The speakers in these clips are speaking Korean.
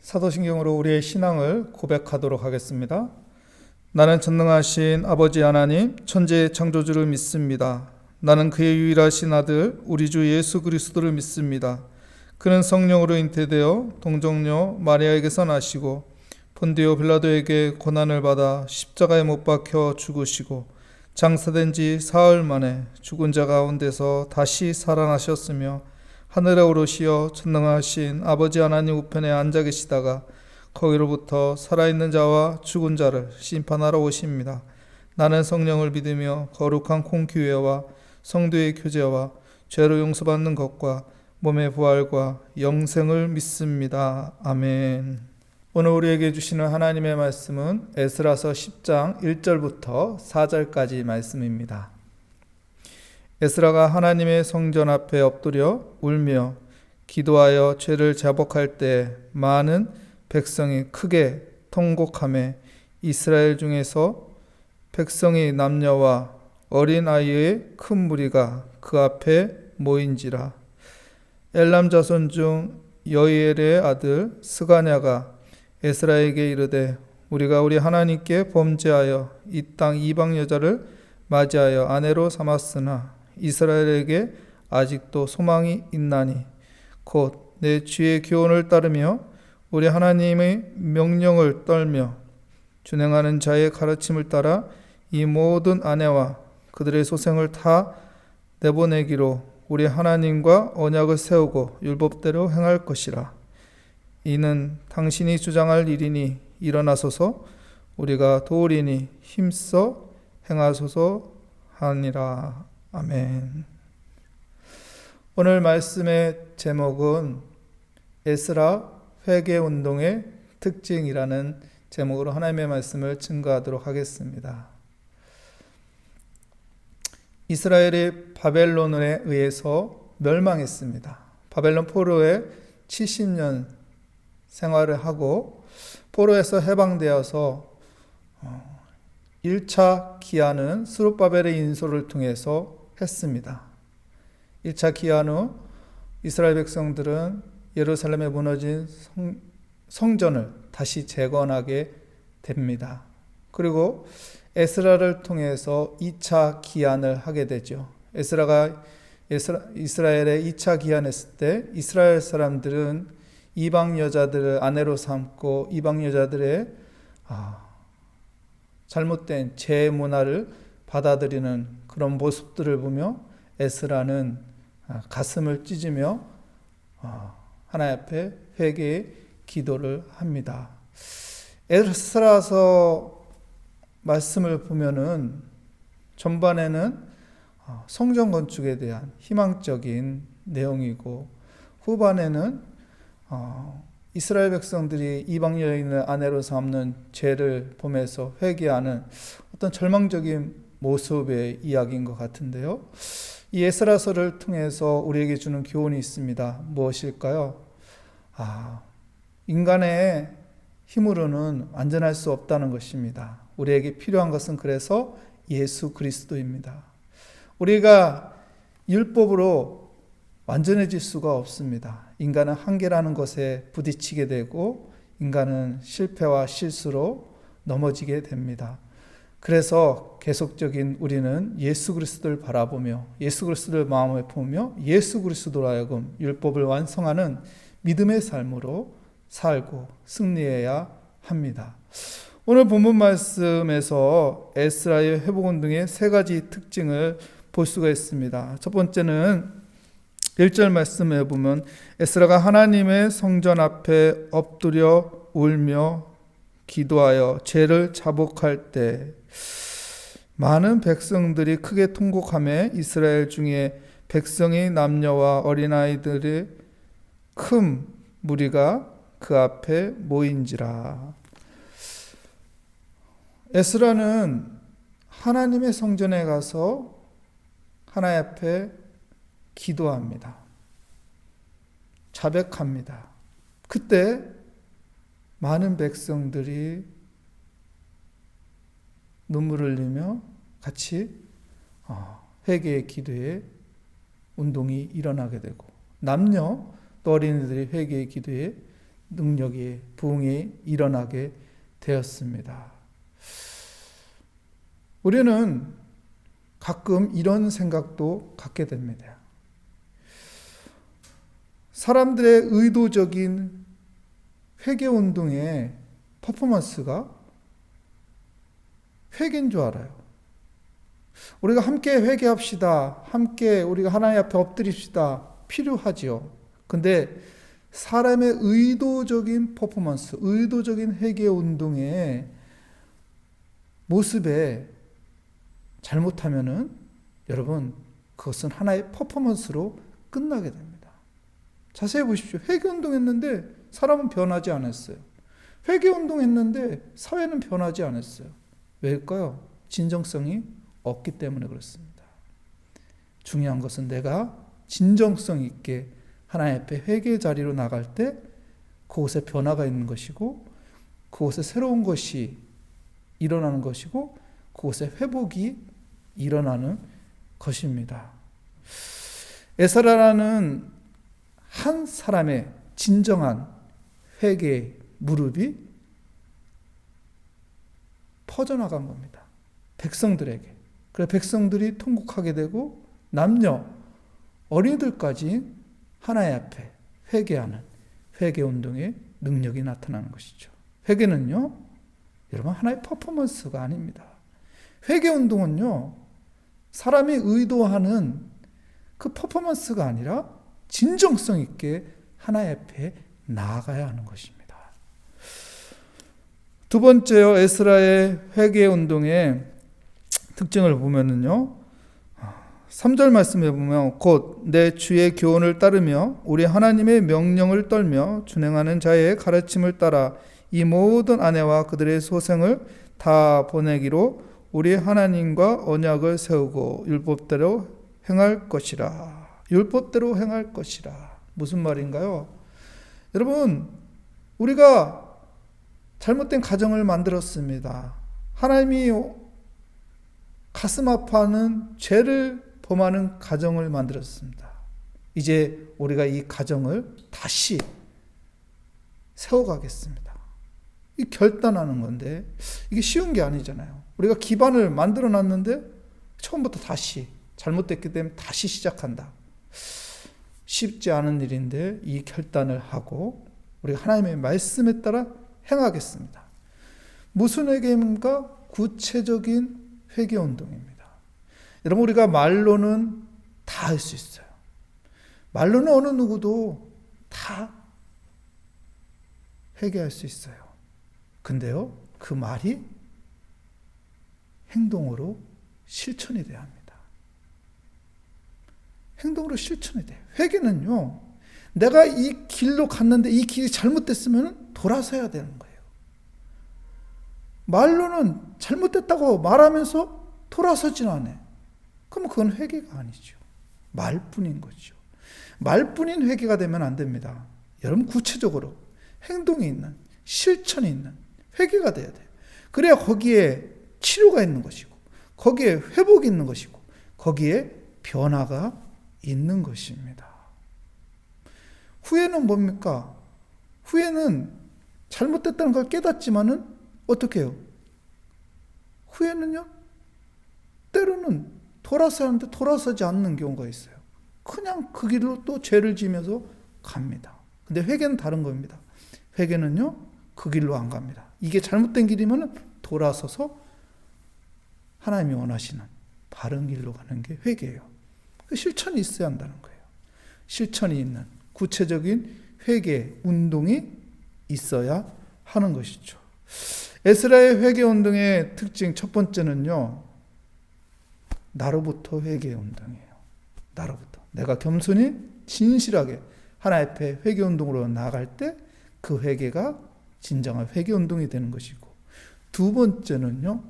사도신경으로 우리의 신앙을 고백하도록 하겠습니다. 나는 전능하신 아버지 하나님 천지의 창조주를 믿습니다. 나는 그의 유일하신 아들 우리 주 예수 그리스도를 믿습니다. 그는 성령으로 잉태되어 동정녀 마리아에게서 나시고 본디오 빌라도에게 고난을 받아 십자가에 못 박혀 죽으시고 장사된 지 사흘 만에 죽은 자 가운데서 다시 살아나셨으며 하늘에 오르시어 전능하신 아버지 하나님 우편에 앉아 계시다가 거기로부터 살아있는 자와 죽은 자를 심판하러 오십니다. 나는 성령을 믿으며 거룩한 공교회와 성도의 교제와 죄로 용서받는 것과 몸의 부활과 영생을 믿습니다. 아멘. 오늘 우리에게 주시는 하나님의 말씀은 에스라서 10장 1절부터 4절까지 말씀입니다. 에스라가 하나님의 성전 앞에 엎드려 울며 기도하여 죄를 자복할 때 많은 백성이 크게 통곡하며 이스라엘 중에서 백성이 남녀와 어린 아이의 큰 무리가 그 앞에 모인지라. 엘람 자손 중 여이엘의 아들 스가냐가 에스라에게 이르되 우리가 우리 하나님께 범죄하여 이 땅 이방 여자를 맞이하여 아내로 삼았으나 이스라엘에게 아직도 소망이 있나니 곧 내 주의 교훈을 따르며 우리 하나님의 명령을 떨며 준행하는 자의 가르침을 따라 이 모든 아내와 그들의 소생을 다 내보내기로 우리 하나님과 언약을 세우고 율법대로 행할 것이라. 이는 당신이 주장할 일이니 일어나소서 우리가 도우리니 힘써 행하소서 하니라. 아멘. 오늘 말씀의 제목은 에스라 회개운동의 특징이라는 제목으로 하나님의 말씀을 증거하도록 하겠습니다. 이스라엘이 바벨론에 의해서 멸망했습니다. 바벨론 포로에 70년 생활을 하고 포로에서 해방되어서 1차 기한은 스룹바벨의 인솔을 통해서 했습니다. 1차 기한 후 이스라엘 백성들은 예루살렘에 무너진 성전을 다시 재건하게 됩니다. 그리고 에스라를 통해서 2차 기한을 하게 되죠. 에스라가 이스라엘에 2차 기한했을 때 이스라엘 사람들은 이방 여자들을 아내로 삼고 이방 여자들의 잘못된 제 문화를 받아들이는 그런 모습들을 보며 에스라는 가슴을 찢으며 하나님 앞에 회개의 기도를 합니다. 에스라서 말씀을 보면은 전반에는 성전 건축에 대한 희망적인 내용이고 후반에는 이스라엘 백성들이 이방 여인을 아내로 삼는 죄를 보면서 회개하는 어떤 절망적인 모습의 이야기인 것 같은데요. 이 에스라서를 통해서 우리에게 주는 교훈이 있습니다. 무엇일까요? 인간의 힘으로는 완전할 수 없다는 것입니다. 우리에게 필요한 것은 그래서 예수 그리스도입니다. 우리가 율법으로 완전해질 수가 없습니다. 인간은 한계라는 것에 부딪히게 되고 인간은 실패와 실수로 넘어지게 됩니다. 그래서 계속적인 우리는 예수 그리스도를 바라보며 예수 그리스도를 마음에 보며 예수 그리스도로 하여금 율법을 완성하는 믿음의 삶으로 살고 승리해야 합니다. 오늘 본문 말씀에서 에스라의 회복운동의 세 가지 특징을 볼 수가 있습니다. 첫 번째는 1절 말씀에 보면 에스라가 하나님의 성전 앞에 엎드려 울며 기도하여 죄를 자복할 때 많은 백성들이 크게 통곡하며 이스라엘 중에 백성이 남녀와 어린아이들의 큰 무리가 그 앞에 모인지라. 에스라는 하나님의 성전에 가서 하나님 앞에 기도합니다. 자백합니다. 그때 많은 백성들이 눈물을 흘리며 같이 회개의 기도에 운동이 일어나게 되고 남녀 또 어린이들이 회개의 기도에 능력이, 부흥이 일어나게 되었습니다. 우리는 가끔 이런 생각도 갖게 됩니다. 사람들의 의도적인 회개운동의 퍼포먼스가 회개인 줄 알아요. 우리가 함께 회개합시다. 함께 우리가 하나님 앞에 엎드립시다. 필요하지요. 근데 사람의 의도적인 퍼포먼스, 의도적인 회개운동의 모습에 잘못하면은 여러분 그것은 하나의 퍼포먼스로 끝나게 됩니다. 자세히 보십시오. 회개운동했는데 사람은 변하지 않았어요. 회개운동했는데 사회는 변하지 않았어요. 왜일까요? 진정성이 없기 때문에 그렇습니다. 중요한 것은 내가 진정성 있게 하나님 앞에 회개의 자리로 나갈 때 그곳에 변화가 있는 것이고 그곳에 새로운 것이 일어나는 것이고 그곳에 회복이 일어나는 것입니다. 에스라라는 한 사람의 진정한 회개의 무릎이 퍼져나간 겁니다. 백성들에게. 그래서 백성들이 통곡하게 되고 남녀, 어린이들까지 하나님 앞에 회개하는 회개운동의 능력이 나타나는 것이죠. 회개는요, 여러분 하나의 퍼포먼스가 아닙니다. 회개운동은요, 사람이 의도하는 그 퍼포먼스가 아니라 진정성 있게 하나님 앞에 나아가야 하는 것입니다. 두 번째요, 에스라의 회개운동의 특징을 보면은요, 3절 말씀에 보면 곧 내 주의 교훈을 따르며 우리 하나님의 명령을 떨며 준행하는 자의 가르침을 따라 이 모든 아내와 그들의 소생을 다 보내기로 우리 하나님과 언약을 세우고 율법대로 행할 것이라. 율법대로 행할 것이라. 무슨 말인가요? 여러분, 우리가 잘못된 가정을 만들었습니다. 하나님이 가슴 아파하는 죄를 범하는 가정을 만들었습니다. 이제 우리가 이 가정을 다시 세워가겠습니다. 이 결단하는 건데 이게 쉬운 게 아니잖아요. 우리가 기반을 만들어 놨는데 처음부터 다시 잘못됐기 때문에 다시 시작한다. 쉽지 않은 일인데 이 결단을 하고 우리가 하나님의 말씀에 따라 행하겠습니다. 무슨 회개입니까? 구체적인 회개운동입니다. 여러분, 우리가 말로는 다 할 수 있어요. 말로는 어느 누구도 다 회개할 수 있어요. 근데요, 그 말이 행동으로 실천이 돼야 합니다. 행동으로 실천이 돼요. 회개는요, 내가 이 길로 갔는데 이 길이 잘못됐으면 돌아서야 되는 거예요. 말로는 잘못됐다고 말하면서 돌아서진 않아요. 그럼 그건 회개가 아니죠. 말뿐인 거죠. 말뿐인 회개가 되면 안 됩니다. 여러분, 구체적으로 행동이 있는, 실천이 있는 회개가 돼야 돼요. 그래야 거기에 치료가 있는 것이고 거기에 회복이 있는 것이고 거기에 변화가 있는 것입니다. 후회는 뭡니까? 후회는 잘못됐다는 걸 깨닫지만은 어떻게 해요? 후회는요, 때로는 돌아서야 하는데 돌아서지 않는 경우가 있어요. 그냥 그 길로 또 죄를 지면서 갑니다. 근데 회개는 다른 겁니다. 회개는요, 그 길로 안 갑니다. 이게 잘못된 길이면 돌아서서 하나님이 원하시는 바른 길로 가는 게 회개예요. 그 실천이 있어야 한다는 거예요. 실천이 있는 구체적인 회개 운동이 있어야 하는 것이죠. 에스라의 회개 운동의 특징 첫 번째는요, 나로부터 회개 운동이에요. 나로부터. 내가 겸손히 진실하게 하나님 앞에 회개 운동으로 나아갈 때 그 회개가 진정한 회개 운동이 되는 것이고, 두 번째는요,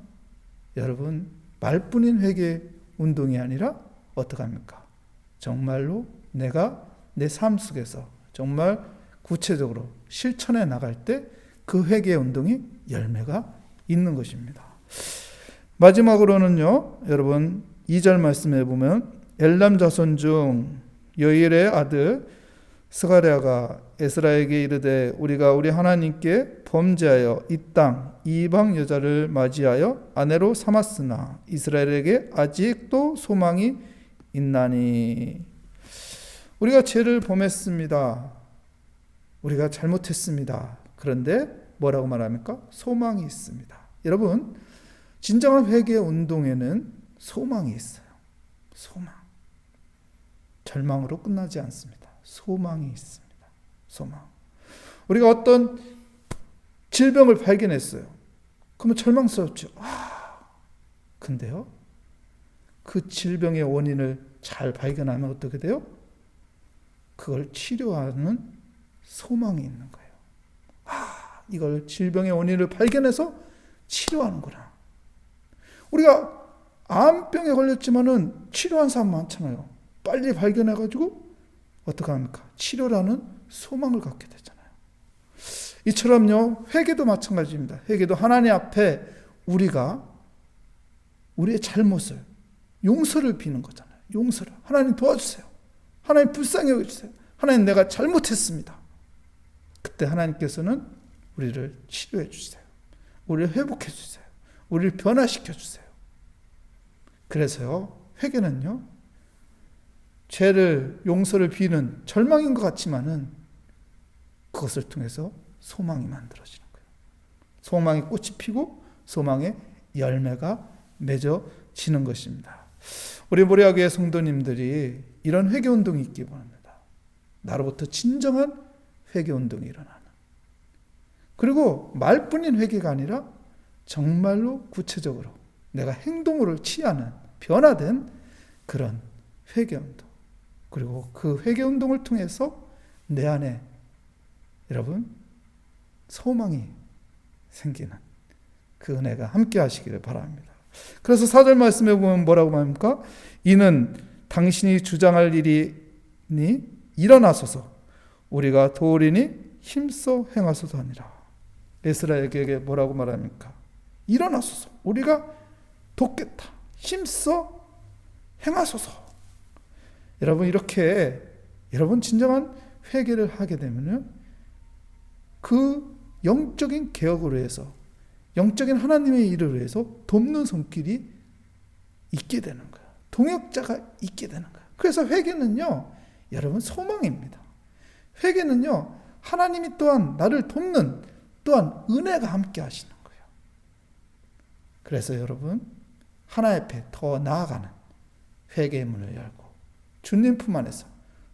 여러분, 말뿐인 회개 운동이 아니라 어떻게 합니까? 정말로 내가 내 삶 속에서 정말 구체적으로 실천해 나갈 때 그 회개 운동이 열매가 있는 것입니다. 마지막으로는요, 여러분 2절 말씀에 보면 엘람 자손 중 여일의 아들 스가랴가 에스라에게 이르되 우리가 우리 하나님께 범죄하여 이 땅 이방 여자를 맞이하여 아내로 삼았으나 이스라엘에게 아직도 소망이 있나니. 우리가 죄를 범했습니다. 우리가 잘못했습니다. 그런데 뭐라고 말합니까? 소망이 있습니다. 여러분, 진정한 회개 운동에는 소망이 있어요. 소망. 절망으로 끝나지 않습니다. 소망이 있습니다. 소망. 우리가 어떤 질병을 발견했어요. 그러면 절망스럽죠. 근데요, 그 질병의 원인을 잘 발견하면 어떻게 돼요? 그걸 치료하는 소망이 있는 거예요. 이걸 질병의 원인을 발견해서 치료하는구나. 우리가 암병에 걸렸지만은 치료한 사람 많잖아요. 빨리 발견해가지고 어떻게 합니까? 치료라는 소망을 갖게 되잖아요. 이처럼요, 회개도 마찬가지입니다. 회개도 하나님 앞에 우리가 우리의 잘못을, 용서를 비는 거잖아요. 용서를. 하나님 도와주세요. 하나님 불쌍히 여겨주세요. 하나님 내가 잘못했습니다. 그때 하나님께서는 우리를 치료해 주세요. 우리를 회복해 주세요. 우리를 변화시켜 주세요. 그래서요, 회개는요, 죄를, 용서를 비는 절망인 것 같지만은 그것을 통해서 소망이 만들어지는 거예요. 소망의 꽃이 피고 소망의 열매가 맺어지는 것입니다. 우리 모리아교회 성도님들이 이런 회개운동이 있기 바랍니다. 나로부터 진정한 회개운동이 일어나는, 그리고 말뿐인 회개가 아니라 정말로 구체적으로 내가 행동으로 취하는 변화된 그런 회개운동, 그리고 그 회개운동을 통해서 내 안에 여러분 소망이 생기는 그 은혜가 함께 하시기를 바랍니다. 그래서 4절 말씀에 보면 뭐라고 말합니까? 이는 당신이 주장할 일이니 일어나소서 우리가 도우리니 힘써 행하소서 하니라. 에스라에게 뭐라고 말합니까? 일어나소서 우리가 돕겠다. 힘써 행하소서. 여러분, 이렇게 여러분 진정한 회개를 하게 되면은 그 영적인 개혁으로 해서, 영적인 하나님의 일을 위해서 돕는 손길이 있게 되는 거예요. 동역자가 있게 되는 거예요. 그래서 회개는요, 여러분 소망입니다. 회개는요, 하나님이 또한 나를 돕는 또한 은혜가 함께 하시는 거예요. 그래서 여러분, 하나님 앞에 더 나아가는 회개의 문을 열고 주님 품 안에서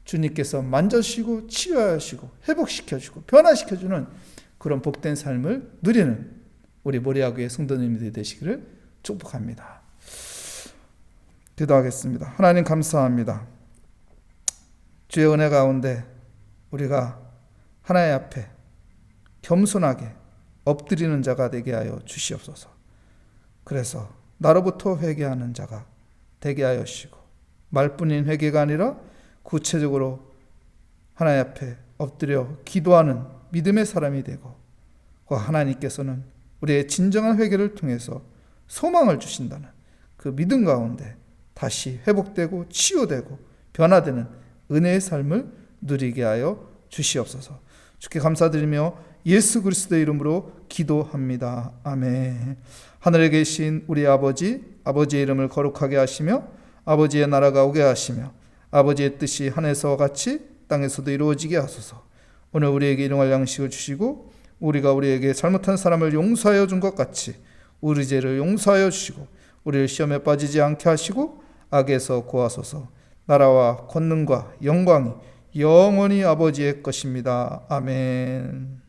주님께서 만져주시고 치유하시고 회복시켜주고 변화시켜주는 그런 복된 삶을 누리는 우리 모리아교회 성도님들이 되시기를 축복합니다. 기도하겠습니다. 하나님 감사합니다. 주의 은혜 가운데 우리가 하나님 앞에 겸손하게 엎드리는 자가 되게 하여 주시옵소서. 그래서 나로부터 회개하는 자가 되게 하여 주시고, 말뿐인 회개가 아니라 구체적으로 하나님 앞에 엎드려 기도하는 믿음의 사람이 되고, 하나님께서는 우리의 진정한 회개를 통해서 소망을 주신다는 그 믿음 가운데 다시 회복되고 치유되고 변화되는 은혜의 삶을 누리게 하여 주시옵소서. 주께 감사드리며 예수 그리스도의 이름으로 기도합니다. 아멘. 하늘에 계신 우리 아버지, 아버지의 이름을 거룩하게 하시며 아버지의 나라가 오게 하시며 아버지의 뜻이 하늘에서와 같이 땅에서도 이루어지게 하소서. 오늘 우리에게 일용할 양식을 주시고 우리가 우리에게 잘못한 사람을 용서하여 준 것 같이 우리 죄를 용서하여 주시고 우리를 시험에 빠지지 않게 하시고 악에서 구하소서. 나라와 권능과 영광이 영원히 아버지의 것입니다. 아멘.